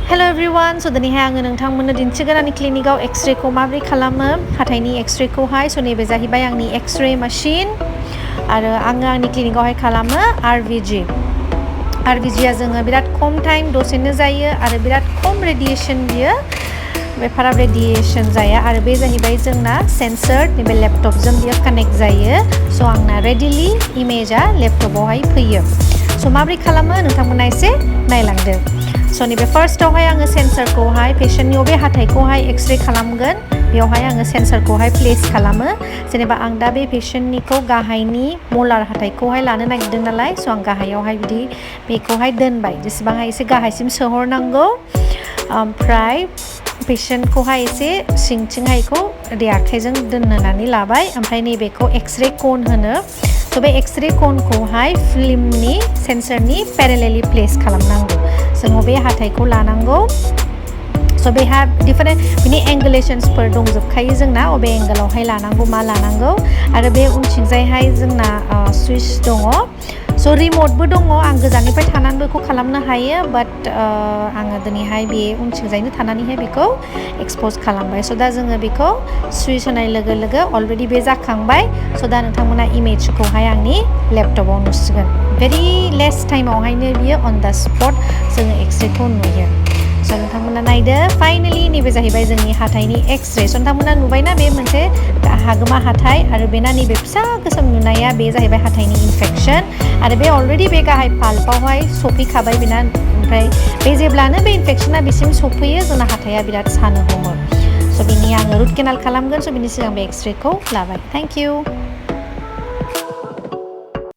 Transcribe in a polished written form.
Hello everyone, so दिनैहाय आङो नोंथांमोननो दिन्थिगोन आंनि क्लिनिकआव एक्सरे खौ माबोरै खालामो हाथाइनि एक्सरे खौहाय so नैबे जाहैबाय आंनि एक्सरे मेशिन आरो आङो आंनि क्लिनिकआवहाय खालामो आरभिजि आ जोङो बिराद खम टाइम दसेनो जायो आरो बिराद खम रेडिएशन बियो बेफारा रेडिएशन जाया आरो बे जाहैबाय जोंना सेन्सर नैबे लेपटपजों बियो कानेक्ट जायो so आंना रेडिलि इमेजआ लेपटपआवहाय फैयो so माबोरै खालामो नोंथांमोना एसे नायलांदो so नैबे फार्स्टआवहाय आङो सेन्सरखौहाय पेशेन्टनि बबे हाथाइखौहाय एक्सरे खालामगोन बेयावहाय आङो सेन्सरखौहाय प्लेस खालामो जेनेबा आं दा बे पेशेन्टनिखौ गाहायनि मलार हाथाइखौहाय लानो नागिरदों नालाय so आं गाहायावहाय बिदि बेखौहाय दोनबाय जेसेबांहाय एसे गाहायसिम सोहरनांगौ ओमफ्राय पेशेन्टखौहाय एसे सिंथिंहायखौ ओरै आखाइजों दोननानै लाबाय ओमफ्राय नैबेखौ एक्सरे कन होनो so बे एक्सरे कनखौहाय फिल्मनि सेन्सरनि पेरेलेलि प्लेस खालामनांगौ जोङो बे हाथाइखौ लानांगौ so बेहा डिफारेन्ट बिनि एंगुलेशन्सफोर दंजोबखायो जोंना अबे एंगोलावहाय लानांगौ मा लानांगौ आरो बे उनथिंजायहाय जोंना सुइच दङ so रिमटबो दङ आं गोजाननिफ्राय थानानै बेखौ खालामनो हायो बाट आङो दिनैहाय बे उनथिंजायनो थानानैहाय बेखौ एक्सप'ज खालामबाय so दा जोङो बेखौ सुइच होनाय लोगो लोगो अलरेडि बे जाखांबाय so दा नोंथांमोना इमेजखौहाय आंनि लेपटपआव नुसिगोन भेरि लेस टाइमावहायनो बियो अन दा स्पट जोङो एक्सरेखौ नुयो so नोंथांमोना नायदो फाइनालि नैबे जाहैबाय जोंनि हाथाइनि एक्सरे so नोंथांमोना नुबायना बे मोनसे हागोमा हाथाइ आरो बेना नैबे फिसा गोसोम नुनाया बे जाहैबाय हाथाइनि इनफेक्शन आरो बे अलरेडि बे गाहाय पाल्पआवहाय सफैखाबाय बेना ओमफ्राय बे जेब्लानो बे इनफेक्शना बेसिम सफैयो जोंना हाथाइया बिराद सानो हमो so बिनि आङो रुट केनाल खालामगोन so बिनि सिगां बे एक्सरेखौ लाबाय थेंक इउ